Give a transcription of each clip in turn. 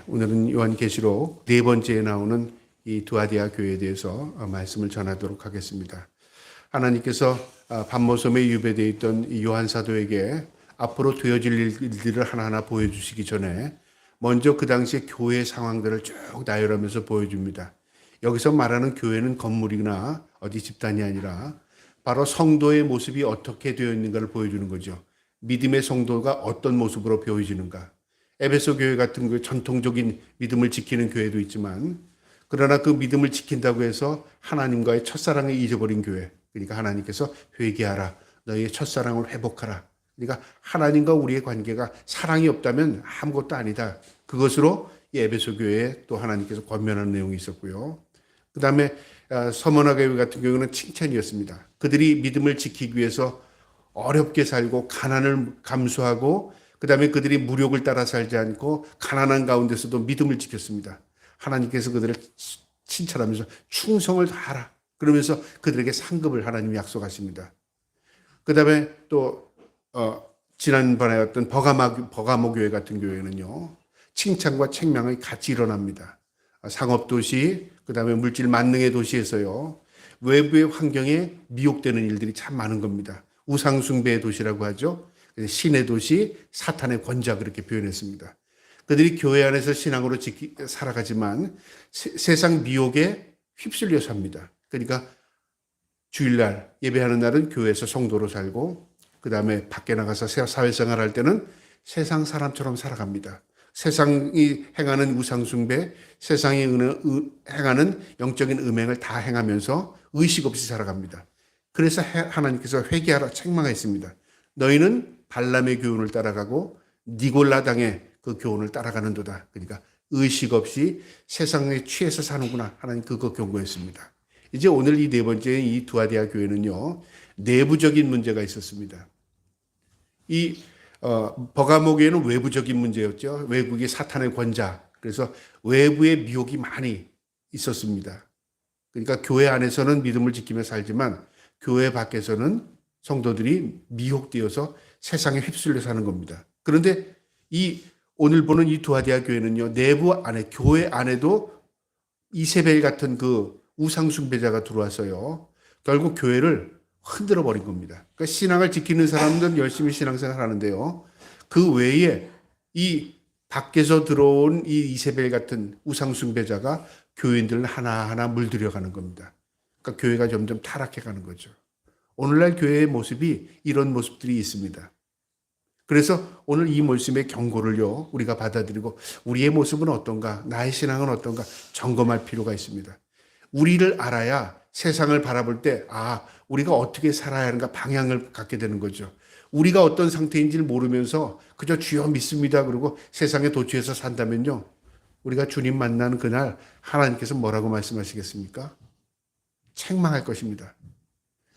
오늘은 요한계시록 네 번째에 나오는 이 두아디아 교회에 대해서 말씀을 전하도록 하겠습니다. 하나님께서 밤모섬에 유배되어 있던 이 요한 사도에게 앞으로 되어질 일들을 하나하나 보여주시기 전에 먼저 그 당시의 교회 상황들을 쭉 나열하면서 보여줍니다. 여기서 말하는 교회는 건물이나 어디 집단이 아니라 바로 성도의 모습이 어떻게 되어 있는가를 보여주는 거죠. 믿음의 성도가 어떤 모습으로 보여지는가. 에베소 교회 같은 그 전통적인 믿음을 지키는 교회도 있지만, 그러나 그 믿음을 지킨다고 해서 하나님과의 첫사랑을 잊어버린 교회, 그러니까 하나님께서 회개하라, 너희의 첫사랑을 회복하라. 그러니까 하나님과 우리의 관계가 사랑이 없다면 아무것도 아니다. 그것으로 이 에베소 교회에 또 하나님께서 권면하는 내용이 있었고요. 그 다음에 서머나 교회 같은 경우는 칭찬이었습니다. 그들이 믿음을 지키기 위해서 어렵게 살고 가난을 감수하고, 그 다음에 그들이 무력을 따라 살지 않고 가난한 가운데서도 믿음을 지켰습니다. 하나님께서 그들을 칭찬하면서 충성을 다하라, 그러면서 그들에게 상급을 하나님이 약속하십니다. 그 다음에 또 지난번에 어떤 버가모 교회 같은 교회는요, 칭찬과 책망이 같이 일어납니다. 상업도시, 그 다음에 물질 만능의 도시에서요, 외부의 환경에 미혹되는 일들이 참 많은 겁니다. 우상숭배의 도시라고 하죠. 신의 도시, 사탄의 권자, 그렇게 표현했습니다. 그들이 교회 안에서 신앙으로 살아가지만 세상 미혹에 휩쓸려 삽니다. 그러니까 주일날 예배하는 날은 교회에서 성도로 살고, 그 다음에 밖에 나가서 사회생활 할 때는 세상 사람처럼 살아갑니다. 세상이 행하는 우상숭배, 세상이 행하는 영적인 음행을 다 행하면서 의식 없이 살아갑니다. 그래서 하나님께서 회개하라 책망했습니다. 너희는 발람의 교훈을 따라가고 니골라당의 그 교훈을 따라가는도다. 그러니까 의식 없이 세상에 취해서 사는구나. 하나님 그거 경고했습니다. 이제 오늘 이 네 번째 이 두아디아 교회는요, 내부적인 문제가 있었습니다. 이 버가모 교회는 외부적인 문제였죠. 외국이 사탄의 권자. 그래서 외부의 미혹이 많이 있었습니다. 그러니까 교회 안에서는 믿음을 지키며 살지만 교회 밖에서는 성도들이 미혹되어서 세상에 휩쓸려 사는 겁니다. 그런데 이 오늘 보는 이 두아디아 교회는요, 내부 안에, 교회 안에도 이세벨 같은 그 우상숭배자가 들어와서요, 결국 교회를 흔들어 버린 겁니다. 그러니까 신앙을 지키는 사람들은 열심히 신앙생활 하는데요, 그 외에 이 밖에서 들어온 이 이세벨 같은 우상숭배자가 교인들을 하나하나 물들여가는 겁니다. 그러니까 교회가 점점 타락해가는 거죠. 오늘날 교회의 모습이 이런 모습들이 있습니다. 그래서 오늘 이 말씀의 경고를요, 우리가 받아들이고 우리의 모습은 어떤가, 나의 신앙은 어떤가 점검할 필요가 있습니다. 우리를 알아야 세상을 바라볼 때 우리가 어떻게 살아야 하는가 방향을 갖게 되는 거죠. 우리가 어떤 상태인지를 모르면서 그저 주여 믿습니다 그러고 세상에 도취해서 산다면요, 우리가 주님 만나는 그날 하나님께서 뭐라고 말씀하시겠습니까? 책망할 것입니다.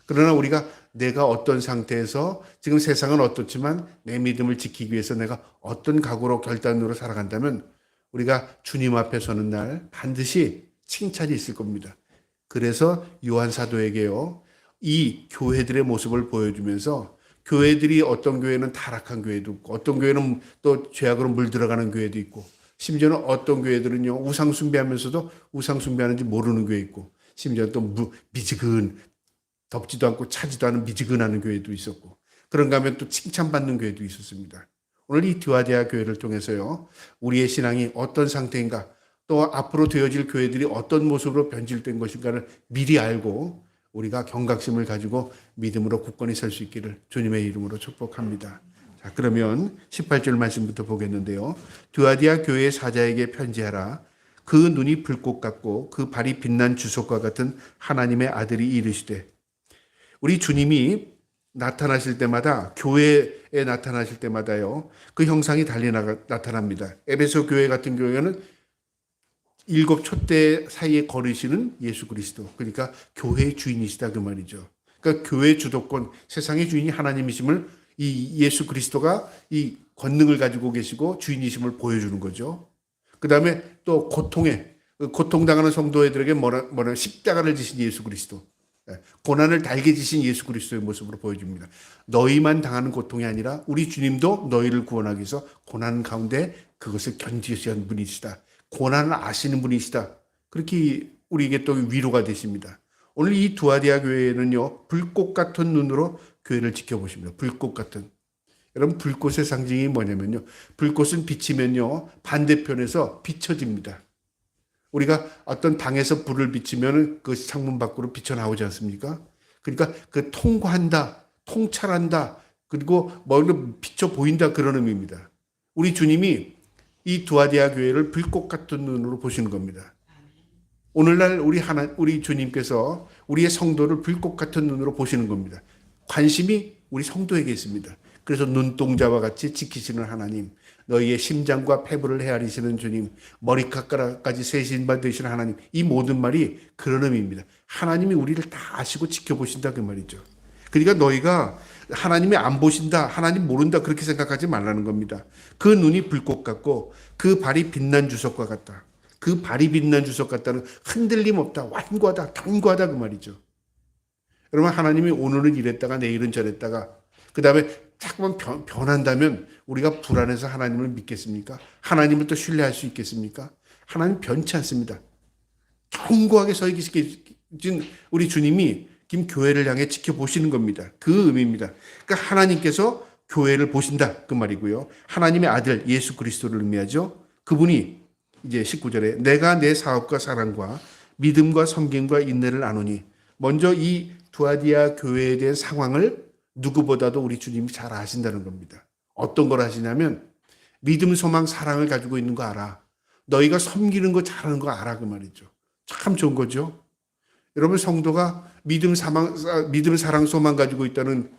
그러나 우리가 내가 어떤 상태에서 지금 세상은 어떻지만 내 믿음을 지키기 위해서 내가 어떤 각오로 결단으로 살아간다면 우리가 주님 앞에 서는 날 반드시 칭찬이 있을 겁니다. 그래서 요한 사도에게요, 이 교회들의 모습을 보여주면서 교회들이 어떤 교회는 타락한 교회도 있고 어떤 교회는 또 죄악으로 물들어가는 교회도 있고, 심지어는 어떤 교회들은요, 우상숭배하면서도 우상숭배하는지 모르는 교회 있고, 심지어 또 미지근, 덥지도 않고 차지도 않은 미지근하는 교회도 있었고, 그런가 하면 또 칭찬받는 교회도 있었습니다. 오늘 이 두아디아 교회를 통해서요, 우리의 신앙이 어떤 상태인가, 또 앞으로 되어질 교회들이 어떤 모습으로 변질된 것인가를 미리 알고 우리가 경각심을 가지고 믿음으로 굳건히 설 수 있기를 주님의 이름으로 축복합니다. 자, 그러면 18절 말씀부터 보겠는데요. 두아디아 교회의 사자에게 편지하라. 그 눈이 불꽃 같고 그 발이 빛난 주석과 같은 하나님의 아들이 이르시되. 우리 주님이 나타나실 때마다, 교회에 나타나실 때마다요, 그 형상이 달리 나타납니다. 에베소 교회 같은 경우에는 7 촛대 사이에 걸으시는 예수 그리스도, 그러니까 교회의 주인이시다 그 말이죠. 그러니까 교회의 주도권, 세상의 주인이 하나님이심을 이 예수 그리스도가 이 권능을 가지고 계시고 주인이심을 보여주는 거죠. 그 다음에 또 고통당하는 성도들에게 뭐라 십자가를 지신 예수 그리스도, 고난을 달게 지신 예수 그리스도의 모습으로 보여줍니다. 너희만 당하는 고통이 아니라 우리 주님도 너희를 구원하기 위해서 고난 가운데 그것을 견디신 분이시다. 고난을 아시는 분이시다. 그렇게 우리에게 또 위로가 되십니다. 오늘 이 두아디아 교회는요, 불꽃 같은 눈으로 교회를 지켜보십니다. 불꽃 같은. 여러분, 불꽃의 상징이 뭐냐면요, 불꽃은 비치면요, 반대편에서 비춰집니다. 우리가 어떤 방에서 불을 비치면 그 창문 밖으로 비쳐나오지 않습니까? 그러니까 그 통과한다, 통찰한다, 그리고 뭐 비쳐 보인다, 그런 의미입니다. 우리 주님이 이 두아디아 교회를 불꽃 같은 눈으로 보시는 겁니다. 오늘날 우리 주님께서 우리의 성도를 불꽃 같은 눈으로 보시는 겁니다. 관심이 우리 성도에게 있습니다. 그래서 눈동자와 같이 지키시는 하나님, 너희의 심장과 폐부를 헤아리시는 주님, 머리카락까지 세신 바 되시는 하나님, 이 모든 말이 그런 의미입니다. 하나님이 우리를 다 아시고 지켜보신다, 그 말이죠. 그러니까 너희가 하나님이 안 보신다, 하나님 모른다, 그렇게 생각하지 말라는 겁니다. 그 눈이 불꽃 같고 그 발이 빛난 주석과 같다. 그 발이 빛난 주석 같다는 흔들림 없다, 완고하다, 견고하다, 그 말이죠. 여러분, 하나님이 오늘은 이랬다가 내일은 저랬다가 그 다음에 자꾸만 변한다면 우리가 불안해서 하나님을 믿겠습니까? 하나님을 또 신뢰할 수 있겠습니까? 하나님 변치 않습니다. 견고하게 서 계신 우리 주님이 지금 교회를 향해 지켜보시는 겁니다. 그 의미입니다. 그러니까 하나님께서 교회를 보신다, 그 말이고요. 하나님의 아들 예수 그리스도를 의미하죠. 그분이 이제 19절에 내가 내 사업과 사랑과 믿음과 섬김과 인내를 아노니, 먼저 이 두아디아 교회에 대한 상황을 누구보다도 우리 주님이 잘 아신다는 겁니다. 어떤 걸 아시냐면 믿음, 소망, 사랑을 가지고 있는 거 알아. 너희가 섬기는 거 잘하는 거 알아, 그 말이죠. 참 좋은 거죠. 여러분, 성도가 믿음, 사랑, 소망 가지고 있다는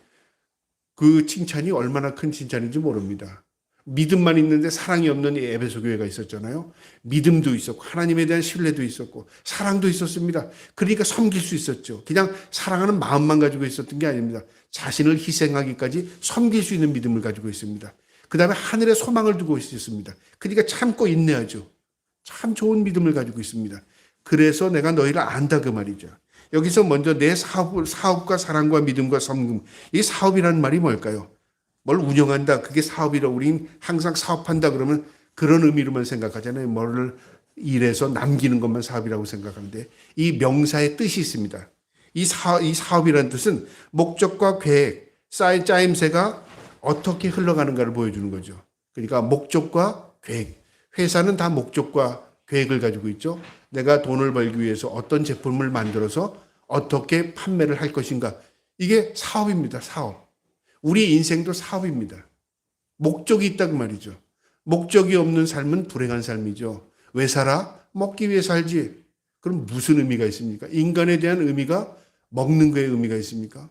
그 칭찬이 얼마나 큰 칭찬인지 모릅니다. 믿음만 있는데 사랑이 없는 에베소 교회가 있었잖아요. 믿음도 있었고 하나님에 대한 신뢰도 있었고 사랑도 있었습니다. 그러니까 섬길 수 있었죠. 그냥 사랑하는 마음만 가지고 있었던 게 아닙니다. 자신을 희생하기까지 섬길 수 있는 믿음을 가지고 있습니다. 그 다음에 하늘에 소망을 두고 있었습니다. 그러니까 참고 인내하죠. 참 좋은 믿음을 가지고 있습니다. 그래서 내가 너희를 안다, 그 말이죠. 여기서 먼저 내 사업과 사랑과 믿음과 섬김, 이 사업이라는 말이 뭘까요? 뭘 운영한다, 그게 사업이라. 우린 항상 사업한다 그러면 그런 의미로만 생각하잖아요. 뭐를 일해서 남기는 것만 사업이라고 생각하는데 이 명사의 뜻이 있습니다. 이 사업이라는 뜻은 목적과 계획, 짜임새가 어떻게 흘러가는가를 보여주는 거죠. 그러니까 목적과 계획. 회사는 다 목적과 계획을 가지고 있죠. 내가 돈을 벌기 위해서 어떤 제품을 만들어서 어떻게 판매를 할 것인가. 이게 사업입니다. 사업. 우리 인생도 사업입니다. 목적이 있다고 말이죠. 목적이 없는 삶은 불행한 삶이죠. 왜 살아? 먹기 위해 살지. 그럼 무슨 의미가 있습니까? 인간에 대한 의미가 먹는 거에 의미가 있습니까?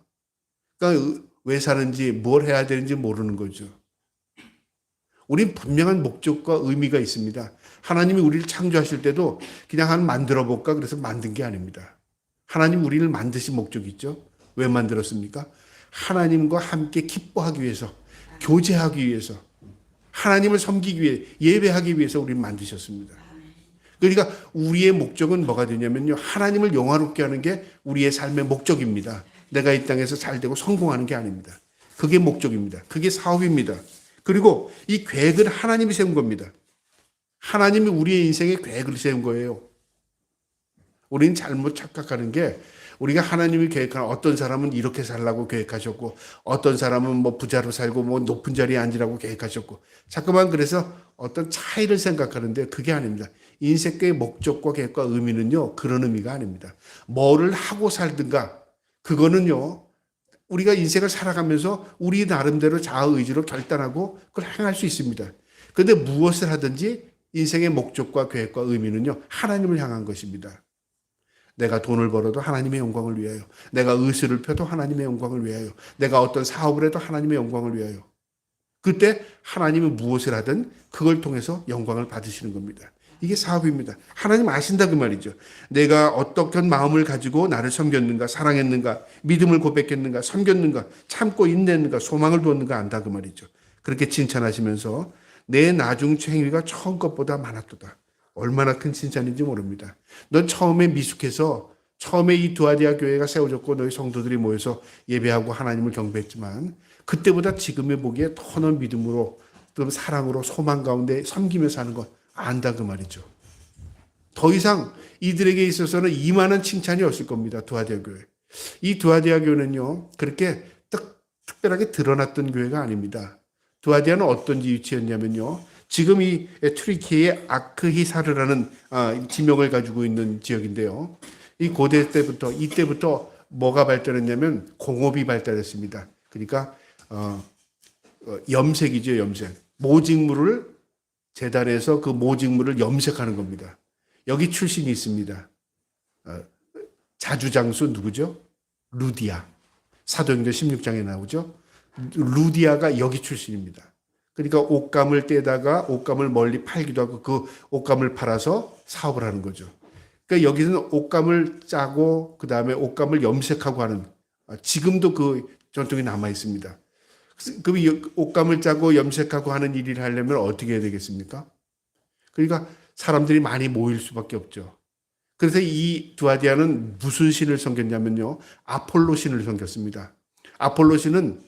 그러니까 왜 사는지 뭘 해야 되는지 모르는 거죠. 우린 분명한 목적과 의미가 있습니다. 하나님이 우리를 창조하실 때도 그냥 한 만들어 볼까 그래서 만든 게 아닙니다. 하나님 우리를 만드신 목적이 있죠. 왜 만들었습니까? 하나님과 함께 기뻐하기 위해서, 교제하기 위해서, 하나님을 섬기기 위해, 예배하기 위해서 우리를 만드셨습니다. 그러니까 우리의 목적은 뭐가 되냐면요, 하나님을 영화롭게 하는 게 우리의 삶의 목적입니다. 내가 이 땅에서 잘 되고 성공하는 게 아닙니다. 그게 목적입니다. 그게 사업입니다. 그리고 이 계획은 하나님이 세운 겁니다. 하나님이 우리의 인생에 계획을 세운 거예요. 우리는 잘못 착각하는 게, 우리가 하나님이 계획한, 어떤 사람은 이렇게 살라고 계획하셨고 어떤 사람은 뭐 부자로 살고 뭐 높은 자리에 앉으라고 계획하셨고, 자꾸만 그래서 어떤 차이를 생각하는데 그게 아닙니다. 인생의 목적과 계획과 의미는요, 그런 의미가 아닙니다. 뭐를 하고 살든가, 그거는요, 우리가 인생을 살아가면서 우리 나름대로 자아의지로 결단하고 그걸 행할 수 있습니다. 그런데 무엇을 하든지 인생의 목적과 계획과 의미는요, 하나님을 향한 것입니다. 내가 돈을 벌어도 하나님의 영광을 위하여, 내가 의술을 펴도 하나님의 영광을 위하여, 내가 어떤 사업을 해도 하나님의 영광을 위하여. 그때 하나님은 무엇을 하든 그걸 통해서 영광을 받으시는 겁니다. 이게 사업입니다. 하나님 아신다, 그 말이죠. 내가 어떻게 마음을 가지고 나를 섬겼는가, 사랑했는가, 믿음을 고백했는가, 섬겼는가, 참고 인내했는가, 소망을 두었는가 안다, 그 말이죠. 그렇게 칭찬하시면서 내 나중 행위가 처음 것보다 많았도다. 얼마나 큰 칭찬인지 모릅니다. 넌 처음에 미숙해서 처음에 이 두아디아 교회가 세워졌고 너희 성도들이 모여서 예배하고 하나님을 경배했지만 그때보다 지금의 보기에 더 는 믿음으로 또 사랑으로 소망 가운데 섬기며 사는 것 안다 그 말이죠. 더 이상 이들에게 있어서는 이만한 칭찬이 없을 겁니다. 두아디아 교회. 이 두아디아 교회는요, 그렇게 특별하게 드러났던 교회가 아닙니다. 두아디아는 어떤 위치였냐면요, 지금 이 튀르키예의 아크히사르라는 지명을 가지고 있는 지역인데요. 이 고대 때부터, 이때부터 뭐가 발달했냐면 공업이 발달했습니다. 그러니까 염색이죠, 염색. 모직물을 재단해서 그 모직물을 염색하는 겁니다. 여기 출신이 있습니다. 자주장수 누구죠? 루디아. 사도행전 16장에 나오죠. 루디아가 여기 출신입니다. 그러니까 옷감을 떼다가 옷감을 멀리 팔기도 하고 그 옷감을 팔아서 사업을 하는 거죠. 그러니까 여기는 옷감을 짜고 그 다음에 옷감을 염색하고 하는, 지금도 그 전통이 남아 있습니다. 그럼 옷감을 짜고 염색하고 하는 일을 하려면 어떻게 해야 되겠습니까? 그러니까 사람들이 많이 모일 수밖에 없죠. 그래서 이 두아디아는 무슨 신을 섬겼냐면요, 아폴로 신을 섬겼습니다. 아폴로 신은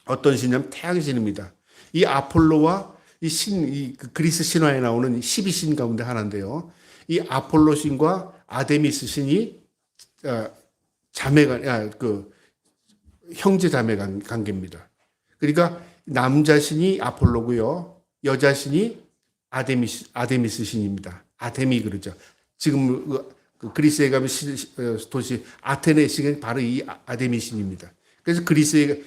어떤 신이냐면 태양신입니다. 이 아폴로와 이 그리스 신화에 나오는 12신 가운데 하나인데요. 이 아폴로 신과 아데미스 신이 형제 자매 관계입니다. 그러니까 남자 신이 아폴로고요, 여자 신이 아데미스 신입니다. 아데미 그러죠. 지금 그 그리스에 가면 도시 아테네 신이 바로 이 아데미 신입니다. 그래서 그리스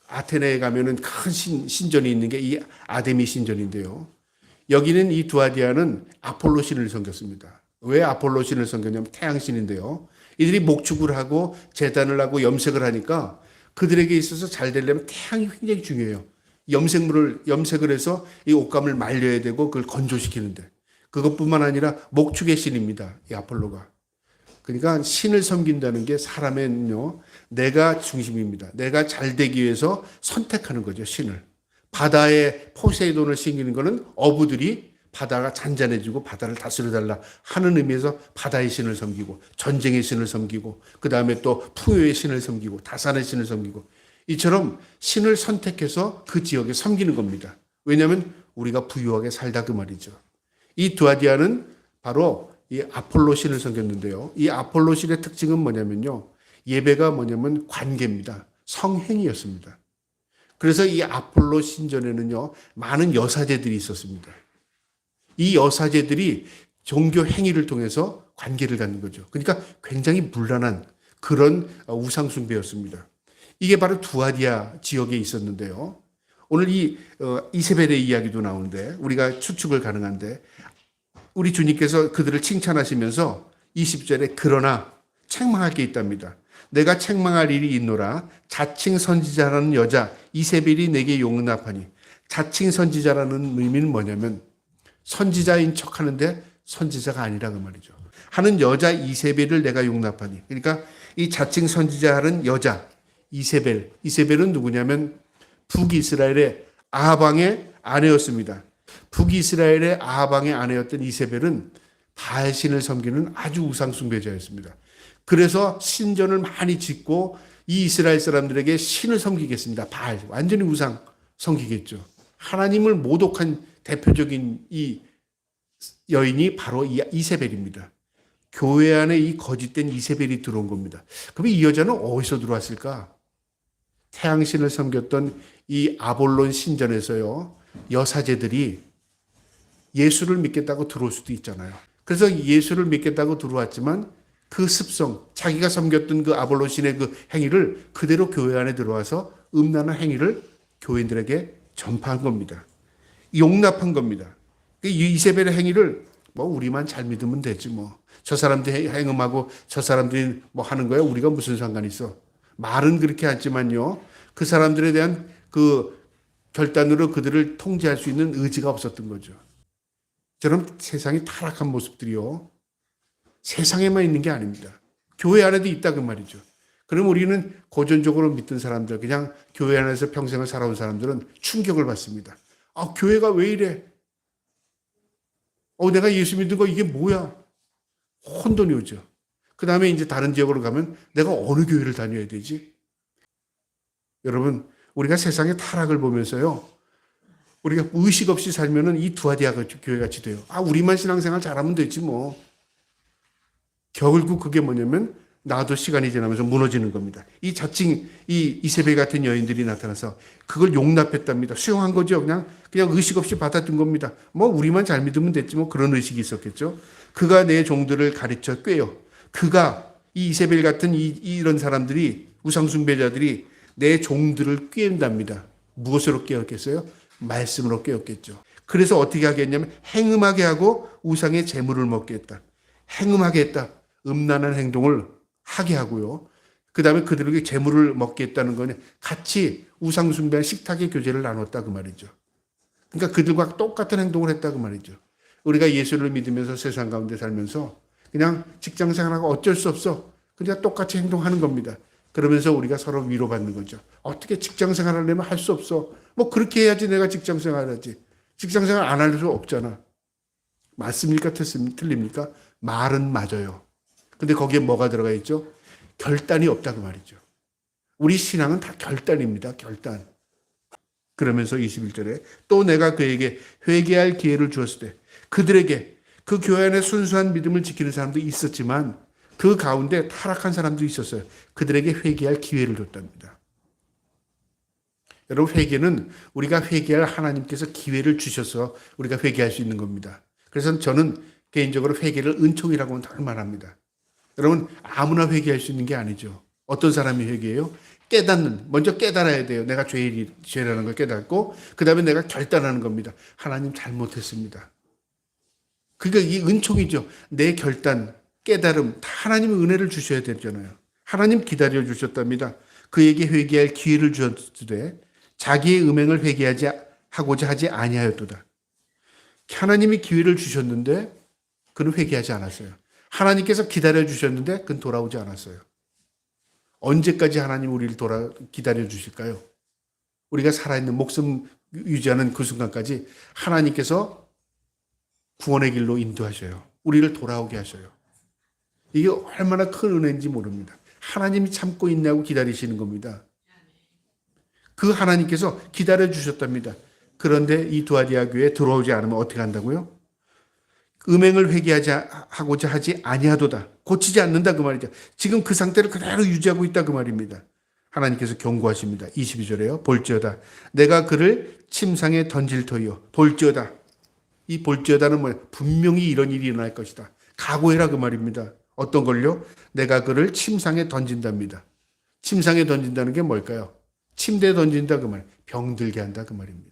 아테네에 가면은 큰 신전이 있는 게 이 아데미 신전인데요. 여기는 이 두아디아는 아폴로 신을 섬겼습니다. 왜 아폴로 신을 섬겼냐면 태양신인데요. 이들이 목축을 하고 제단을 하고 염색을 하니까 그들에게 있어서 잘 되려면 태양이 굉장히 중요해요. 염색을 해서 이 옷감을 말려야 되고 그걸 건조시키는데, 그것뿐만 아니라 목축의 신입니다. 이 아폴로가. 그러니까 신을 섬긴다는 게 사람은요, 내가 중심입니다. 내가 잘 되기 위해서 선택하는 거죠, 신을. 바다에 포세이돈을 섬기는 거는 어부들이 바다가 잔잔해지고 바다를 다스려달라 하는 의미에서 바다의 신을 섬기고, 전쟁의 신을 섬기고, 그 다음에 또 풍요의 신을 섬기고, 다산의 신을 섬기고, 이처럼 신을 선택해서 그 지역에 섬기는 겁니다. 왜냐하면 우리가 부유하게 살다 그 말이죠. 이 두아디아는 바로 이 아폴로 신을 섬겼는데요. 이 아폴로 신의 특징은 뭐냐면요, 예배가 뭐냐면 관계입니다. 성행위였습니다. 그래서 이 아폴로 신전에는요, 많은 여사제들이 있었습니다. 이 여사제들이 종교 행위를 통해서 관계를 갖는 거죠. 그러니까 굉장히 문란한 그런 우상숭배였습니다. 이게 바로 두아디아 지역에 있었는데요. 오늘 이 이세벨의 이야기도 나오는데 우리가 추측을 가능한데, 우리 주님께서 그들을 칭찬하시면서 20절에 그러나 책망할 게 있답니다. 내가 책망할 일이 있노라. 자칭 선지자라는 여자 이세벨이 내게 용납하니. 자칭 선지자라는 의미는 뭐냐면 선지자인 척하는데 선지자가 아니라 그 말이죠. 하는 여자 이세벨을 내가 용납하니. 그러니까 이 자칭 선지자라는 여자 이세벨은 누구냐면 북이스라엘의 아합왕의 아내였습니다. 북이스라엘의 아합왕의 아내였던 이세벨은 바알신을 섬기는 아주 우상숭배자였습니다. 그래서 신전을 많이 짓고 이 이스라엘 사람들에게 신을 섬기겠습니다. 바알, 완전히 우상 섬기겠죠. 하나님을 모독한 대표적인 이 여인이 바로 이 이세벨입니다. 교회 안에 이 거짓된 이세벨이 들어온 겁니다. 그럼 이 여자는 어디서 들어왔을까? 태양신을 섬겼던 이 아볼론 신전에서요, 여사제들이 예수를 믿겠다고 들어올 수도 있잖아요. 그래서 예수를 믿겠다고 들어왔지만 그 습성, 자기가 섬겼던 그 아볼론 신의 그 행위를 그대로 교회 안에 들어와서 음란한 행위를 교인들에게 전파한 겁니다. 용납한 겁니다. 이 이세벨의 행위를 뭐 우리만 잘 믿으면 되지 뭐. 저 사람들이 행음하고 저 사람들이 뭐 하는 거야. 우리가 무슨 상관이 있어. 말은 그렇게 하지만요, 그 사람들에 대한 그 결단으로 그들을 통제할 수 있는 의지가 없었던 거죠. 저런 세상이 타락한 모습들이요, 세상에만 있는 게 아닙니다. 교회 안에도 있다 그 말이죠. 그럼 우리는 고전적으로 믿던 사람들, 그냥 교회 안에서 평생을 살아온 사람들은 충격을 받습니다. 아, 교회가 왜 이래? 내가 예수 믿은 거 이게 뭐야? 혼돈이 오죠. 그 다음에 이제 다른 지역으로 가면 내가 어느 교회를 다녀야 되지? 여러분, 우리가 세상의 타락을 보면서요, 우리가 의식 없이 살면은 이 두아디아 교회 같이 돼요. 아, 우리만 신앙생활 잘하면 되지 뭐. 결국 그게 뭐냐면 나도 시간이 지나면서 무너지는 겁니다. 이 자칭 이 이세벨 같은 여인들이 나타나서 그걸 용납했답니다. 수용한 거죠. 그냥 의식 없이 받아든 겁니다. 뭐 우리만 잘 믿으면 됐지 뭐 그런 의식이 있었겠죠. 그가 내 종들을 가르쳐 꿰요. 그가 이 이세벨 같은 이런 사람들이 우상 숭배자들이 내 종들을 꿰는답니다. 무엇으로 깨었겠어요? 말씀으로 깨었겠죠. 그래서 어떻게 하겠냐면 행음하게 하고 우상의 재물을 먹게 했다. 행음하게 했다. 음란한 행동을 하게 하고요. 그 다음에 그들에게 재물을 먹게 했다는 거는 같이 우상 숭배한 식탁의 교제를 나눴다 그 말이죠. 그러니까 그들과 똑같은 행동을 했다 그 말이죠. 우리가 예수를 믿으면서 세상 가운데 살면서 그냥 직장 생활하고 어쩔 수 없어. 그냥 똑같이 행동하는 겁니다. 그러면서 우리가 서로 위로받는 거죠. 어떻게 직장 생활하려면 할 수 없어. 뭐 그렇게 해야지 내가 직장 생활하지. 직장 생활 안 할 수 없잖아. 맞습니까? 틀립니까? 말은 맞아요. 근데 거기에 뭐가 들어가 있죠? 결단이 없다 그 말이죠. 우리 신앙은 다 결단입니다. 결단. 그러면서 21절에 또 내가 그에게 회개할 기회를 주었을 때 그들에게 그 교회 안에 순수한 믿음을 지키는 사람도 있었지만 그 가운데 타락한 사람도 있었어요. 그들에게 회개할 기회를 줬답니다. 여러분, 회개는 우리가 회개할 하나님께서 기회를 주셔서 우리가 회개할 수 있는 겁니다. 그래서 저는 개인적으로 회개를 은총이라고는 다 말합니다. 여러분, 아무나 회개할 수 있는 게 아니죠. 어떤 사람이 회개해요? 먼저 깨달아야 돼요. 내가 죄라는 걸 깨닫고, 그 다음에 내가 결단하는 겁니다. 하나님 잘못했습니다. 그러니까 이 은총이죠. 내 결단, 깨달음, 다 하나님의 은혜를 주셔야 되잖아요. 하나님 기다려 주셨답니다. 그에게 회개할 기회를 주었으되 자기의 음행을 하고자 하지 아니하였도다. 하나님이 기회를 주셨는데 그는 회개하지 않았어요. 하나님께서 기다려 주셨는데 그는 돌아오지 않았어요. 언제까지 하나님 우리를 기다려 주실까요? 우리가 살아있는 목숨 유지하는 그 순간까지 하나님께서 구원의 길로 인도하셔요. 우리를 돌아오게 하셔요. 이게 얼마나 큰 은혜인지 모릅니다. 하나님이 참고 있냐고 기다리시는 겁니다. 그 하나님께서 기다려 주셨답니다. 그런데 이 두아디아 교회에 들어오지 않으면 어떻게 한다고요? 음행을 하고자 하지 아니하도다. 고치지 않는다 그 말이죠. 지금 그 상태를 그대로 유지하고 있다 그 말입니다. 하나님께서 경고하십니다. 22절에요. 볼지어다. 내가 그를 침상에 던질 터이요. 볼지어다. 이 볼지어다는 뭐예요? 분명히 이런 일이 일어날 것이다. 각오해라 그 말입니다. 어떤 걸요? 내가 그를 침상에 던진답니다. 침상에 던진다는 게 뭘까요? 침대에 던진다 그 말. 병들게 한다 그 말입니다.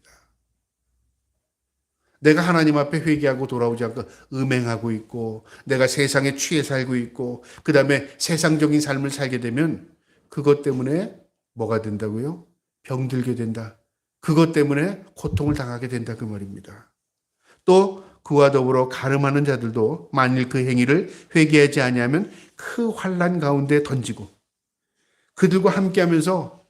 내가 하나님 앞에 회개하고 돌아오지 않고 음행하고 있고 내가 세상에 취해 살고 있고 그 다음에 세상적인 삶을 살게 되면 그것 때문에 뭐가 된다고요? 병들게 된다. 그것 때문에 고통을 당하게 된다 그 말입니다. 또 그와 더불어 가늠하는 자들도 만일 그 행위를 회개하지 아니하면 그 환난 가운데 던지고 그들과 함께하면서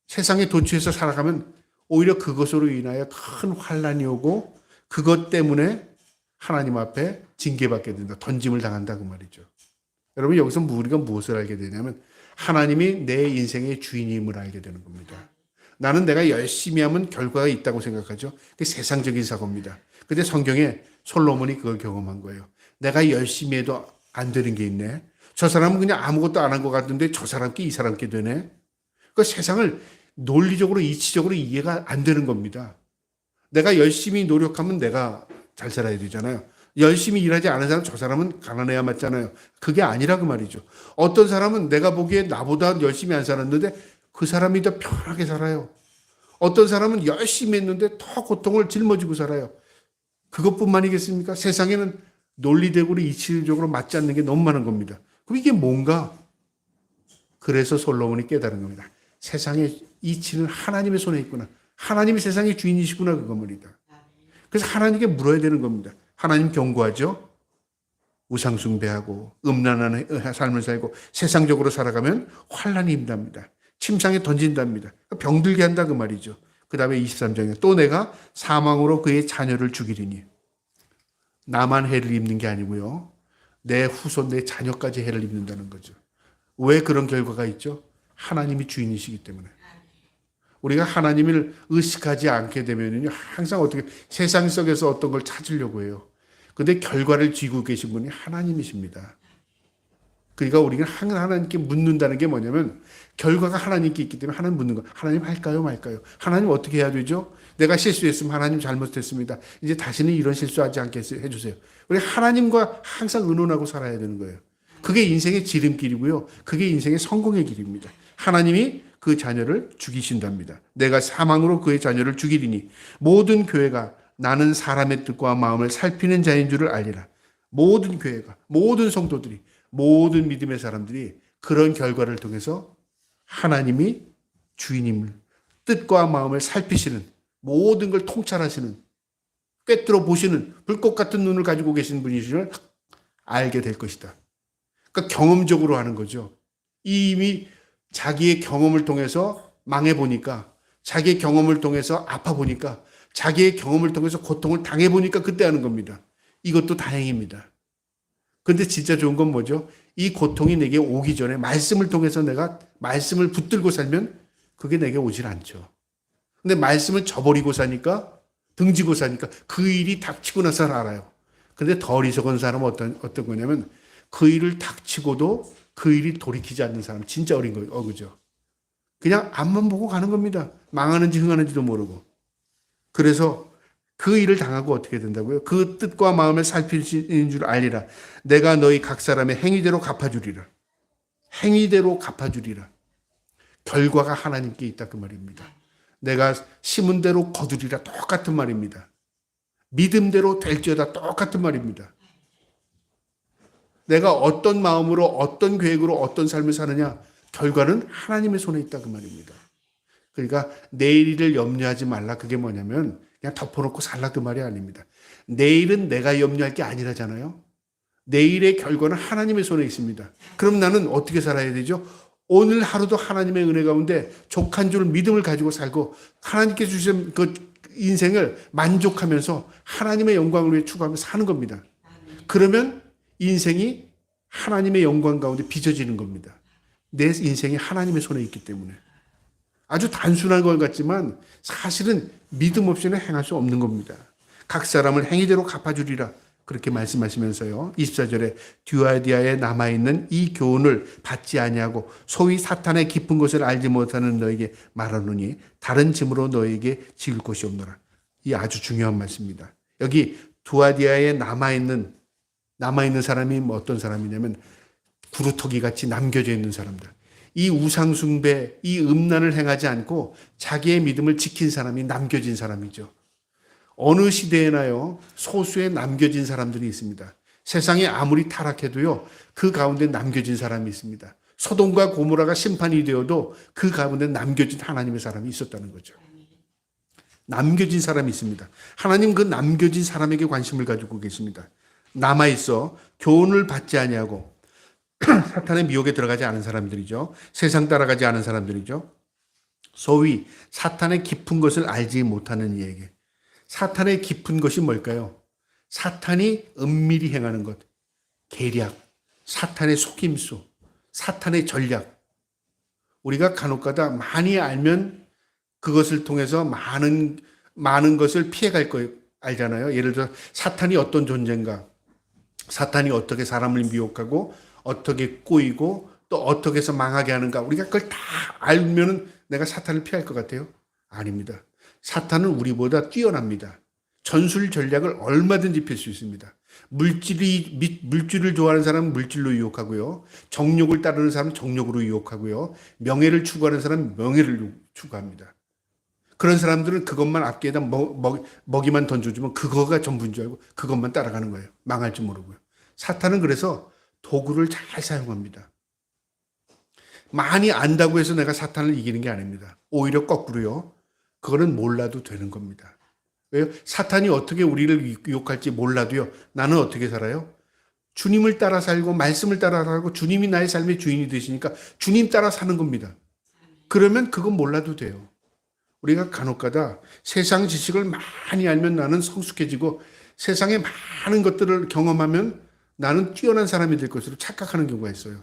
세상에 도취해서 살아가면 오히려 그것으로 인하여 큰 환난이 오고 그것 때문에 하나님 앞에 징계받게 된다. 던짐을 당한다 그 말이죠. 여러분 여기서 우리가 무엇을 알게 되냐면 하나님이 내 인생의 주인임을 알게 되는 겁니다. 나는 내가 열심히 하면 결과가 있다고 생각하죠. 그게 세상적인 사고입니다. 근데 성경에 솔로몬이 그걸 경험한 거예요. 내가 열심히 해도 안 되는 게 있네. 저 사람은 그냥 아무것도 안 한 것 같은데 저 사람께 이 사람께 되네. 그 세상을 논리적으로 이치적으로 이해가 안 되는 겁니다. 내가 열심히 노력하면 내가 잘 살아야 되잖아요. 열심히 일하지 않은 사람, 저 사람은 가난해야 맞잖아요. 그게 아니라 그 말이죠. 어떤 사람은 내가 보기에 나보다 열심히 안 살았는데 그 사람이 더 편하게 살아요. 어떤 사람은 열심히 했는데 더 고통을 짊어지고 살아요. 그것뿐만이겠습니까? 세상에는 논리적으로 이치적으로 맞지 않는 게 너무 많은 겁니다. 그럼 이게 뭔가? 그래서 솔로몬이 깨달은 겁니다. 세상의 이치는 하나님의 손에 있구나. 하나님이 세상의 주인이시구나 그거 말이다. 그래서 하나님께 물어야 되는 겁니다. 하나님 경고하죠. 우상 숭배하고 음란한 삶을 살고 세상적으로 살아가면 환난이 임답니다. 침상에 던진답니다. 병들게 한다 그 말이죠. 그 다음에 23장에 또 내가 사망으로 그의 자녀를 죽이리니 나만 해를 입는 게 아니고요. 내 후손, 내 자녀까지 해를 입는다는 거죠. 왜 그런 결과가 있죠? 하나님이 주인이시기 때문에. 우리가 하나님을 의식하지 않게 되면요, 항상 어떻게 세상 속에서 어떤 걸 찾으려고 해요. 근데 결과를 쥐고 계신 분이 하나님이십니다. 그러니까 우리가 하나님께 묻는다는 게 뭐냐면, 결과가 하나님께 있기 때문에 하나님 묻는 거. 하나님 할까요, 말까요? 하나님 어떻게 해야 되죠? 내가 실수했으면 하나님 잘못했습니다. 이제 다시는 이런 실수하지 않게 해주세요. 우리 하나님과 항상 의논하고 살아야 되는 거예요. 그게 인생의 지름길이고요. 그게 인생의 성공의 길입니다. 하나님이 그 자녀를 죽이신답니다. 내가 사망으로 그의 자녀를 죽이리니 모든 교회가 나는 사람의 뜻과 마음을 살피는 자인 줄을 알리라. 모든 교회가, 모든 성도들이, 모든 믿음의 사람들이 그런 결과를 통해서 하나님이 주인임을, 뜻과 마음을 살피시는, 모든 걸 통찰하시는, 꿰뚫어 보시는 불꽃 같은 눈을 가지고 계신 분이시를 알게 될 것이다. 그러니까 경험적으로 하는 거죠. 이미 자기의 경험을 통해서 망해보니까, 자기의 경험을 통해서 아파보니까, 자기의 경험을 통해서 고통을 당해보니까 그때 하는 겁니다. 이것도 다행입니다. 근데 진짜 좋은 건 뭐죠? 이 고통이 내게 오기 전에 말씀을 통해서 내가 말씀을 붙들고 살면 그게 내게 오질 않죠. 근데 말씀을 저버리고 사니까, 등지고 사니까 그 일이 닥치고 나서 알아요. 근데 더 어리석은 사람은 어떤 거냐면 그 일을 닥치고도 그 일이 돌이키지 않는 사람, 진짜 어린 거예요. 그죠? 그냥 앞만 보고 가는 겁니다. 망하는지 흥하는지도 모르고. 그래서 그 일을 당하고 어떻게 된다고요? 그 뜻과 마음을 살피는 줄 알리라. 내가 너희 각 사람의 행위대로 갚아주리라. 행위대로 갚아주리라. 결과가 하나님께 있다 그 말입니다. 내가 심은 대로 거두리라 똑같은 말입니다. 믿음대로 될지어다 똑같은 말입니다. 내가 어떤 마음으로 어떤 계획으로 어떤 삶을 사느냐 결과는 하나님의 손에 있다 그 말입니다. 그러니까 내일을 염려하지 말라 그게 뭐냐면 그냥 덮어놓고 살라 그 말이 아닙니다. 내일은 내가 염려할 게 아니라잖아요. 내일의 결과는 하나님의 손에 있습니다. 그럼 나는 어떻게 살아야 되죠? 오늘 하루도 하나님의 은혜 가운데 족한 줄 믿음을 가지고 살고 하나님께 주신 그 인생을 만족하면서 하나님의 영광을 위해 추구하며 사는 겁니다. 그러면 인생이 하나님의 영광 가운데 빚어지는 겁니다. 내 인생이 하나님의 손에 있기 때문에. 아주 단순한 것 같지만 사실은 믿음 없이는 행할 수 없는 겁니다. 각 사람을 행위대로 갚아주리라. 그렇게 말씀하시면서요. 24절에 듀아디아에 남아있는 이 교훈을 받지 아니하고 소위 사탄의 깊은 것을 알지 못하는 너에게 말하노니 다른 짐으로 너에게 지을 곳이 없노라. 이 아주 중요한 말씀입니다. 여기 두아디아에 남아있는 사람이 어떤 사람이냐면 구루터기 같이 남겨져 있는 사람들. 이 우상숭배, 이 음란을 행하지 않고 자기의 믿음을 지킨 사람이 남겨진 사람이죠. 어느 시대에나요, 소수의 남겨진 사람들이 있습니다. 세상에 아무리 타락해도요, 그 가운데 남겨진 사람이 있습니다. 소돔과 고모라가 심판이 되어도 그 가운데 남겨진 하나님의 사람이 있었다는 거죠. 남겨진 사람이 있습니다. 하나님 그 남겨진 사람에게 관심을 가지고 계십니다. 남아있어 교훈을 받지 아니하고 사탄의 미혹에 들어가지 않은 사람들이죠. 세상 따라가지 않은 사람들이죠. 소위 사탄의 깊은 것을 알지 못하는 이에게. 사탄의 깊은 것이 뭘까요? 사탄이 은밀히 행하는 것, 계략, 사탄의 속임수, 사탄의 전략. 우리가 간혹가다 많이 알면 그것을 통해서 많은 것을 피해갈 거예요. 알잖아요. 예를 들어 사탄이 어떤 존재인가, 사탄이 어떻게 사람을 미혹하고 어떻게 꼬이고 또 어떻게 해서 망하게 하는가. 우리가 그걸 다 알면 내가 사탄을 피할 것 같아요? 아닙니다. 사탄은 우리보다 뛰어납니다. 전술 전략을 얼마든지 펼 수 있습니다. 물질을 좋아하는 사람은 물질로 유혹하고요. 정욕을 따르는 사람은 정욕으로 유혹하고요. 명예를 추구하는 사람은 명예를 추구합니다. 그런 사람들은 그것만 앞뒤에다 먹이만 던져주면 그거가 전부인 줄 알고 그것만 따라가는 거예요. 망할 줄 모르고요. 사탄은 그래서 도구를 잘 사용합니다. 많이 안다고 해서 내가 사탄을 이기는 게 아닙니다. 오히려 거꾸로요. 그거는 몰라도 되는 겁니다. 왜요? 사탄이 어떻게 우리를 유혹할지 몰라도요. 나는 어떻게 살아요? 주님을 따라 살고 말씀을 따라 살고 주님이 나의 삶의 주인이 되시니까 주님 따라 사는 겁니다. 그러면 그건 몰라도 돼요. 우리가 간혹가다 세상 지식을 많이 알면 나는 성숙해지고 세상의 많은 것들을 경험하면 나는 뛰어난 사람이 될 것으로 착각하는 경우가 있어요.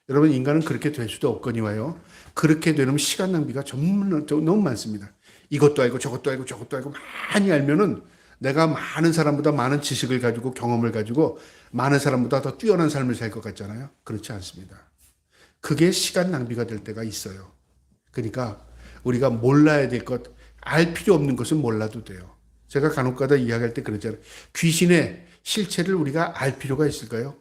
여러분, 인간은 그렇게 될 수도 없거니와요. 그렇게 되면 시간 낭비가 너무 많습니다. 이것도 알고 저것도 알고 저것도 알고 많이 알면은 내가 많은 사람보다 많은 지식을 가지고 경험을 가지고 많은 사람보다 더 뛰어난 삶을 살 것 같잖아요. 그렇지 않습니다. 그게 시간 낭비가 될 때가 있어요. 그러니까 우리가 몰라야 될 것, 알 필요 없는 것은 몰라도 돼요. 제가 간혹가다 이야기할 때 그러잖아요. 귀신의 실체를 우리가 알 필요가 있을까요?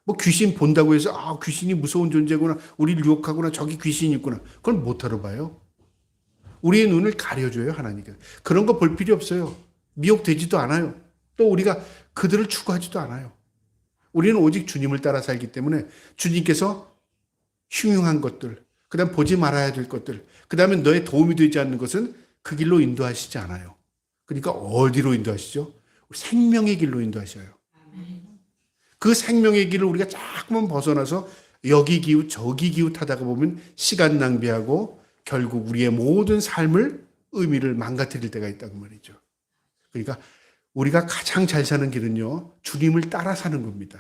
뭐 귀신 본다고 해서 귀신이 무서운 존재구나, 우리를 유혹하구나, 저기 귀신이 있구나, 그걸 못하러 봐요. 우리의 눈을 가려줘요, 하나님께서. 그런 거 볼 필요 없어요. 미혹되지도 않아요. 또 우리가 그들을 추구하지도 않아요. 우리는 오직 주님을 따라 살기 때문에 주님께서 흉흉한 것들, 그 다음 보지 말아야 될 것들, 그 다음에 너의 도움이 되지 않는 것은 그 길로 인도하시지 않아요. 그러니까 어디로 인도하시죠? 생명의 길로 인도하셔요. 그 생명의 길을 우리가 자꾸만 벗어나서 여기 기웃 저기 기웃 하다가 보면 시간 낭비하고 결국 우리의 모든 삶을 의미를 망가뜨릴 때가 있다고 말이죠. 그러니까 우리가 가장 잘 사는 길은요, 주님을 따라 사는 겁니다.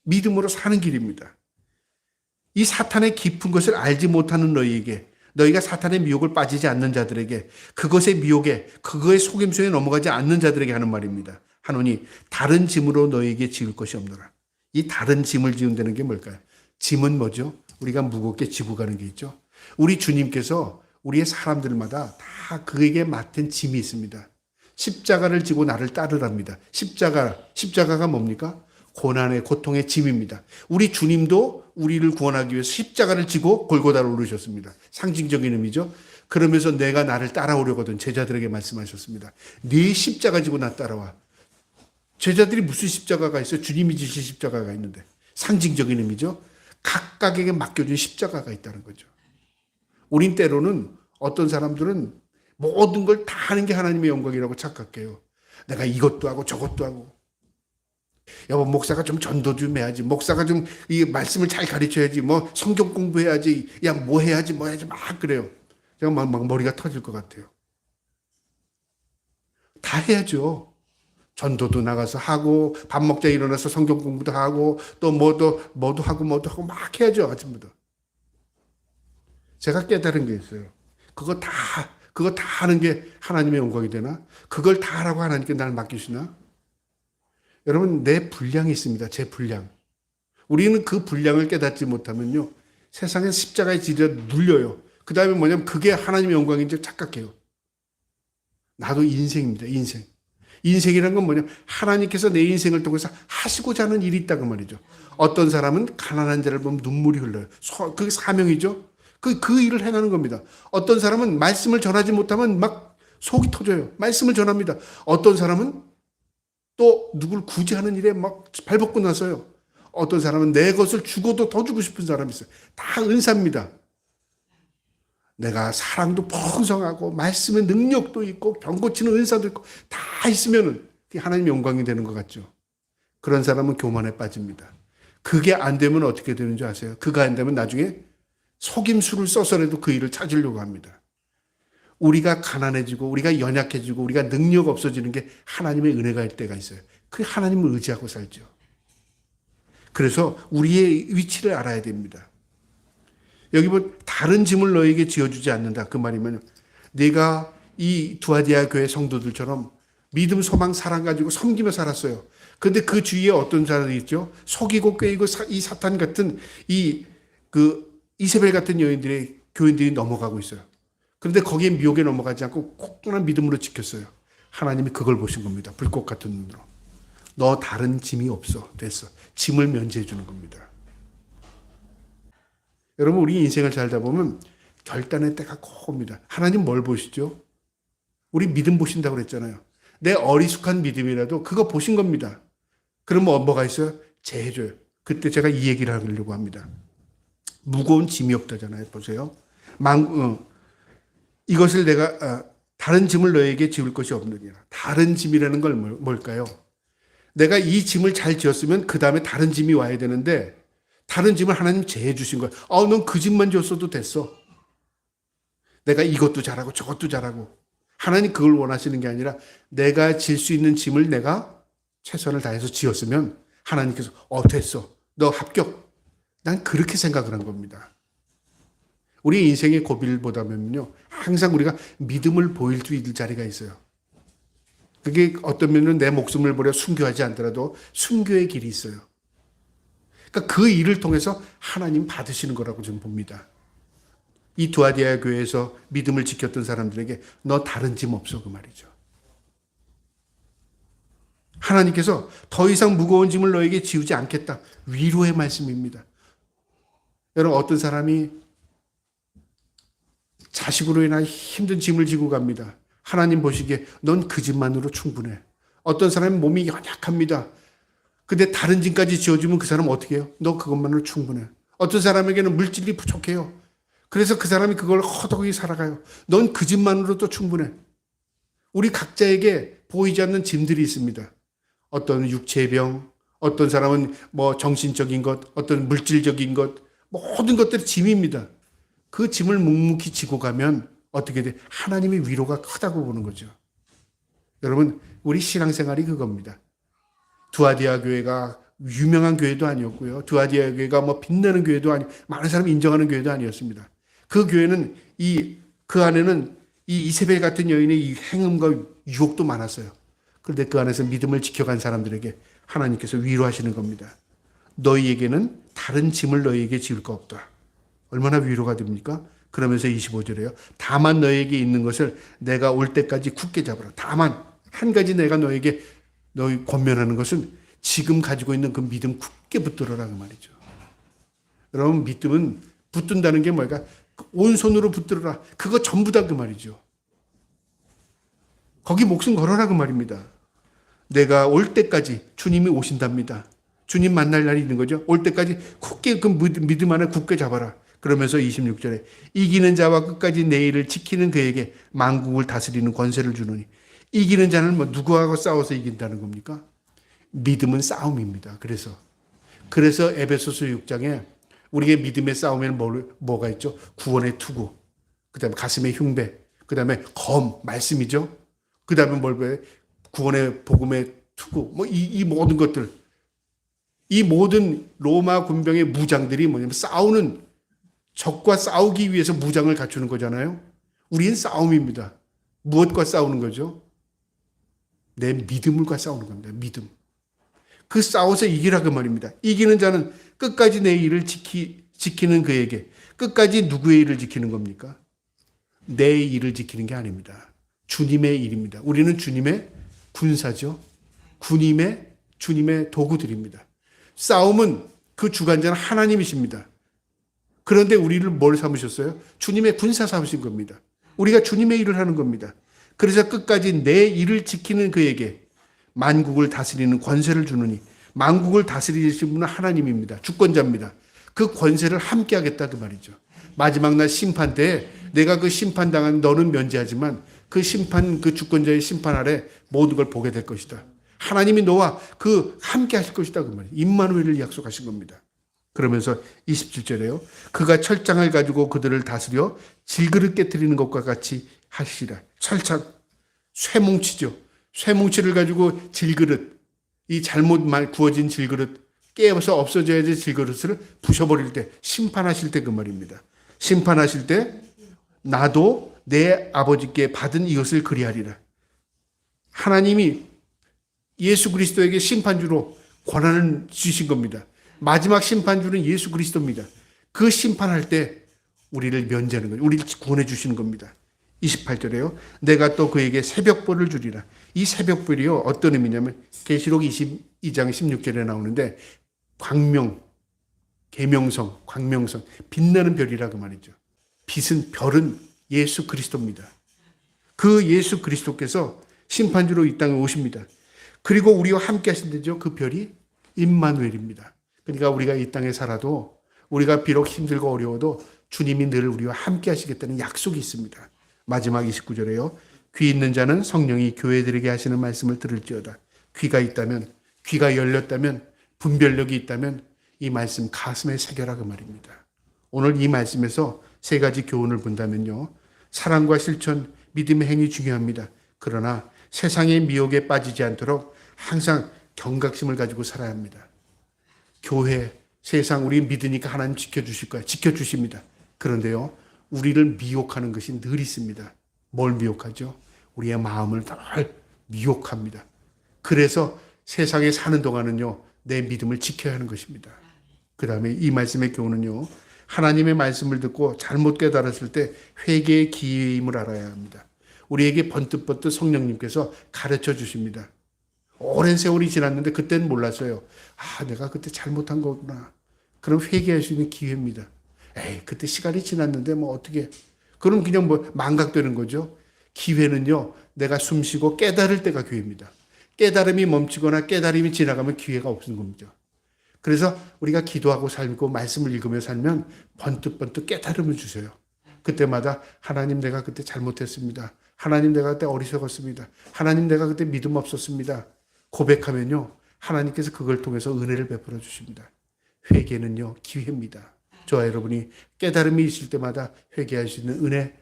믿음으로 사는 길입니다. 이 사탄의 깊은 것을 알지 못하는 너희에게, 너희가 사탄의 미혹을 빠지지 않는 자들에게, 그것의 미혹에, 그거의 속임수에 넘어가지 않는 자들에게 하는 말입니다. 하노니 다른 짐으로 너희에게 지을 것이 없노라. 이 다른 짐을 지운다는 게 뭘까요? 짐은 뭐죠? 우리가 무겁게 지고 가는 게 있죠. 우리 주님께서 우리의 사람들마다 다 그에게 맡은 짐이 있습니다. 십자가를 지고 나를 따르랍니다. 십자가가 뭡니까? 고난의 고통의 짐입니다. 우리 주님도 우리를 구원하기 위해서 십자가를 지고 골고다로 오르셨습니다. 상징적인 의미죠. 그러면서 내가 나를 따라오려거든 제자들에게 말씀하셨습니다. 네 십자가 지고 나 따라와. 제자들이 무슨 십자가가 있어요? 주님이 지신 십자가가 있는데. 상징적인 의미죠. 각각에게 맡겨준 십자가가 있다는 거죠. 우린 때로는 어떤 사람들은 모든 걸 다 하는 게 하나님의 영광이라고 착각해요. 내가 이것도 하고 저것도 하고. 여보, 목사가 좀 전도 좀 해야지. 목사가 좀 이 말씀을 잘 가르쳐야지. 뭐 성경 공부해야지. 야, 뭐 해야지 막 그래요. 제가 막 머리가 터질 것 같아요. 다 해야죠. 전도도 나가서 하고 밥 먹자 일어나서 성경 공부도 하고 또 뭐도 하고 막 해야죠. 아침부터. 제가 깨달은 게 있어요. 그거 다 하는 게 하나님의 영광이 되나? 그걸 다 하라고 하나님께 날 맡기시나? 여러분, 내 분량이 있습니다. 제 분량. 우리는 그 분량을 깨닫지 못하면요, 세상에 십자가의 지리에 눌려요. 그 다음에 뭐냐면 그게 하나님의 영광인지 착각해요. 나도 인생입니다. 인생이란 건 뭐냐? 하나님께서 내 인생을 통해서 하시고자 하는 일이 있다고 말이죠. 어떤 사람은 가난한 자를 보면 눈물이 흘러요. 그게 사명이죠. 그 일을 해내는 겁니다. 어떤 사람은 말씀을 전하지 못하면 막 속이 터져요. 말씀을 전합니다. 어떤 사람은 또 누굴 구제하는 일에 막 발벗고 나서요. 어떤 사람은 내 것을 주고도 더 주고 싶은 사람이 있어요. 다 은사입니다. 내가 사랑도 풍성하고 말씀의 능력도 있고 병 고치는 은사도 있고 다 있으면 그게 하나님 영광이 되는 것 같죠. 그런 사람은 교만에 빠집니다. 그게 안 되면 어떻게 되는 줄 아세요? 그가 안 되면 나중에 속임수를 써서라도 그 일을 찾으려고 합니다. 우리가 가난해지고 우리가 연약해지고 우리가 능력 없어지는 게 하나님의 은혜가 일 때가 있어요. 그 하나님을 의지하고 살죠. 그래서 우리의 위치를 알아야 됩니다. 여기 뭐 다른 짐을 너에게 지어주지 않는다. 그 말이면 내가 이 두아디아 교회 성도들처럼 믿음, 소망, 사랑 가지고 섬기며 살았어요. 그런데 그 주위에 어떤 사람이 있죠? 속이고 꾀이고 이 사탄 같은 이세벨 같은 교인들이 넘어가고 있어요. 그런데 거기에 미혹에 넘어가지 않고 굳건한 믿음으로 지켰어요. 하나님이 그걸 보신 겁니다. 불꽃 같은 눈으로. 너 다른 짐이 없어. 됐어. 짐을 면제해 주는 겁니다. 여러분, 우리 인생을 살다 보면 결단의 때가 꼭 옵니다. 하나님 뭘 보시죠? 우리 믿음 보신다고 그랬잖아요. 내 어리숙한 믿음이라도 그거 보신 겁니다. 그러면 뭐가 있어요? 제해줘요. 그때 제가 이 얘기를 하려고 합니다. 무거운 짐이 없다잖아요. 보세요. 이것을 내가 다른 짐을 너에게 지울 것이 없느니라. 다른 짐이라는 걸 뭘까요? 내가 이 짐을 잘 지었으면 그 다음에 다른 짐이 와야 되는데 다른 짐을 하나님 제해 주신 거야. 넌 그 짐만 줬어도 됐어. 내가 이것도 잘하고 저것도 잘하고. 하나님 그걸 원하시는 게 아니라 내가 질 수 있는 짐을 내가 최선을 다해서 지었으면 하나님께서 됐어. 너 합격. 난 그렇게 생각을 한 겁니다. 우리 인생의 고비를 보다 보면요. 항상 우리가 믿음을 보일 수 있을 자리가 있어요. 그게 어떤 면은 내 목숨을 버려 순교하지 않더라도 순교의 길이 있어요. 그러니까 그 일을 통해서 하나님 받으시는 거라고 저는 봅니다. 이 두아디아 교회에서 믿음을 지켰던 사람들에게 너 다른 짐 없어 그 말이죠. 하나님께서 더 이상 무거운 짐을 너에게 지우지 않겠다. 위로의 말씀입니다. 여러분 어떤 사람이 자식으로 인한 힘든 짐을 지고 갑니다. 하나님 보시기에 넌 그 짐만으로 충분해. 어떤 사람은 몸이 연약합니다. 근데 다른 짐까지 지어주면 그 사람은 어떻게 해요? 너 그것만으로 충분해. 어떤 사람에게는 물질이 부족해요. 그래서 그 사람이 그걸 허덕이 살아가요. 넌 그 짐만으로도 충분해. 우리 각자에게 보이지 않는 짐들이 있습니다. 어떤 육체의 병, 어떤 사람은 뭐 정신적인 것, 어떤 물질적인 것, 모든 것들이 짐입니다. 그 짐을 묵묵히 지고 가면 어떻게 돼? 하나님의 위로가 크다고 보는 거죠. 여러분, 우리 신앙생활이 그겁니다. 두아디아 교회가 유명한 교회도 아니었고요. 두아디아 교회가 뭐 빛나는 교회도 아니고 많은 사람이 인정하는 교회도 아니었습니다. 그 교회는 그 안에는 이 이세벨 같은 여인의 이 행음과 유혹도 많았어요. 그런데 그 안에서 믿음을 지켜간 사람들에게 하나님께서 위로하시는 겁니다. 너희에게는 다른 짐을 너희에게 지을 거 없다. 얼마나 위로가 됩니까? 그러면서 25절에요. 다만 너희에게 있는 것을 내가 올 때까지 굳게 잡으라. 다만 한 가지 내가 너희 권면하는 것은 지금 가지고 있는 그 믿음 굳게 붙들어라 그 말이죠. 여러분 믿음은 붙든다는 게 뭘까? 온손으로 붙들어라. 그거 전부 다 그 말이죠. 거기 목숨 걸어라 그 말입니다. 내가 올 때까지 주님이 오신답니다. 주님 만날 날이 있는 거죠. 올 때까지 굳게 그 믿음 안에 굳게 잡아라. 그러면서 26절에 이기는 자와 끝까지 내 일을 지키는 그에게 만국을 다스리는 권세를 주노니 이기는 자는 뭐 누구하고 싸워서 이긴다는 겁니까? 믿음은 싸움입니다. 그래서 에베소서 6장에 우리의 믿음의 싸움에는 뭐가 있죠? 구원의 투구, 그 다음에 가슴의 흉배, 그 다음에 말씀이죠. 그 다음에 구원의 복음의 투구, 이 모든 것들, 이 모든 로마 군병의 무장들이 뭐냐면 싸우는 적과 싸우기 위해서 무장을 갖추는 거잖아요. 우리는 싸움입니다. 무엇과 싸우는 거죠? 내 믿음과 싸우는 겁니다. 믿음. 그 싸워서 이기라 그 말입니다. 이기는 자는 끝까지 내 일을 지키는 그에게 끝까지 누구의 일을 지키는 겁니까? 내 일을 지키는 게 아닙니다. 주님의 일입니다. 우리는 주님의 군사죠. 주님의 도구들입니다. 싸움은 그 주관자는 하나님이십니다. 그런데 우리를 뭘 삼으셨어요? 주님의 군사 삼으신 겁니다. 우리가 주님의 일을 하는 겁니다. 그래서 끝까지 내 일을 지키는 그에게 만국을 다스리는 권세를 주느니 만국을 다스리신 분은 하나님입니다. 주권자입니다. 그 권세를 함께 하겠다 그 말이죠. 마지막 날 심판 때에 내가 그 심판당한 너는 면제하지만 그 주권자의 심판 아래 모든 걸 보게 될 것이다. 하나님이 너와 함께 하실 것이다 그 말이에요. 임마누엘을 약속하신 겁니다. 그러면서 27절에요. 그가 철장을 가지고 그들을 다스려 질그릇 깨뜨리는 것과 같이 하시리라. 철장, 쇠뭉치죠. 쇠뭉치를 가지고 질그릇, 이 잘못 구워진 질그릇, 깨어서 없어져야 될 질그릇을 부셔버릴 때, 심판하실 때 그 말입니다. 심판하실 때 나도 내 아버지께 받은 이것을 그리하리라. 하나님이 예수 그리스도에게 심판주로 권한을 주신 겁니다. 마지막 심판주는 예수 그리스도입니다. 그 심판할 때 우리를 면제하는 거예요. 우리를 구원해 주시는 겁니다. 28절에요. 내가 또 그에게 새벽벌을 주리라. 이 새벽벌이요. 어떤 의미냐면 계시록 22장 16절에 나오는데 계명성, 광명성, 빛나는 별이라 그 말이죠. 별은 예수 그리스도입니다. 그 예수 그리스도께서 심판주로 이 땅에 오십니다. 그리고 우리와 함께 하신다죠. 그 별이 임마누엘입니다. 그러니까 우리가 이 땅에 살아도 우리가 비록 힘들고 어려워도 주님이 늘 우리와 함께 하시겠다는 약속이 있습니다. 마지막 29절에요. 귀 있는 자는 성령이 교회들에게 하시는 말씀을 들을지어다. 귀가 있다면, 귀가 열렸다면, 분별력이 있다면 이 말씀 가슴에 새겨라 그 말입니다. 오늘 이 말씀에서 세 가지 교훈을 본다면요. 사랑과 실천, 믿음의 행위 중요합니다. 그러나 세상의 미혹에 빠지지 않도록 항상 경각심을 가지고 살아야 합니다. 교회, 세상 우리 믿으니까 하나님 지켜주실 거야. 지켜주십니다. 그런데요, 우리를 미혹하는 것이 늘 있습니다. 뭘 미혹하죠? 우리의 마음을 늘 미혹합니다. 그래서 세상에 사는 동안은요, 내 믿음을 지켜야 하는 것입니다. 그 다음에 이 말씀의 교훈은요, 하나님의 말씀을 듣고 잘못 깨달았을 때 회개의 기회임을 알아야 합니다. 우리에게 번뜩번뜩 성령님께서 가르쳐 주십니다. 오랜 세월이 지났는데 그때는 몰랐어요. 아, 내가 그때 잘못한 거구나. 그럼 회개할 수 있는 기회입니다. 에이, 그때 시간이 지났는데 뭐 어떻게. 그럼 그냥 뭐 망각되는 거죠. 기회는요, 내가 숨 쉬고 깨달을 때가 기회입니다. 깨달음이 멈추거나 깨달음이 지나가면 기회가 없는 겁니다. 그래서 우리가 기도하고 살고 말씀을 읽으며 살면 번뜩번뜩 깨달음을 주세요. 그때마다 하나님 내가 그때 잘못했습니다. 하나님 내가 그때 어리석었습니다. 하나님 내가 그때 믿음 없었습니다. 고백하면요, 하나님께서 그걸 통해서 은혜를 베풀어 주십니다. 회개는요, 기회입니다. 저와 여러분이 깨달음이 있을 때마다 회개할 수 있는 은혜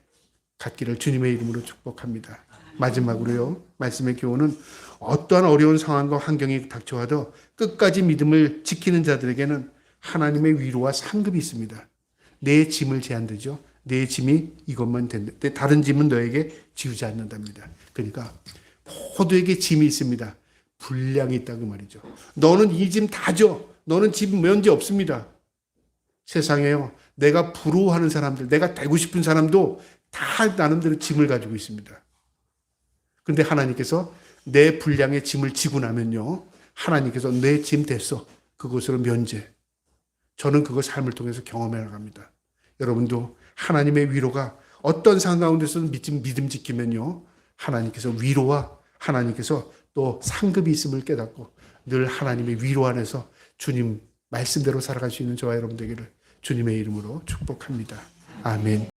갖기를 주님의 이름으로 축복합니다. 마지막으로요, 말씀의 교훈은 어떠한 어려운 상황과 환경이 닥쳐와도 끝까지 믿음을 지키는 자들에게는 하나님의 위로와 상급이 있습니다. 내 짐을 제한되죠. 내 짐이 이것만 된다. 다른 짐은 너에게 지우지 않는답니다. 그러니까 모두에게 짐이 있습니다. 분량이 있다 그 말이죠. 너는 이 짐 다 줘. 너는 짐 면제 없습니다. 세상에요, 내가 부러워하는 사람들, 내가 되고 싶은 사람도 다 나름대로 짐을 가지고 있습니다. 그런데 하나님께서 내 분량의 짐을 지고 나면요, 하나님께서 내 짐 됐어. 그것으로 면제. 저는 그거 삶을 통해서 경험해 나갑니다. 여러분도 하나님의 위로가 어떤 상황 가운데서도 믿음 지키면요, 하나님께서 위로와 하나님께서 또 상급이 있음을 깨닫고 늘 하나님의 위로 안에서 주님 말씀대로 살아갈 수 있는 저와 여러분 되기를 주님의 이름으로 축복합니다. 아멘.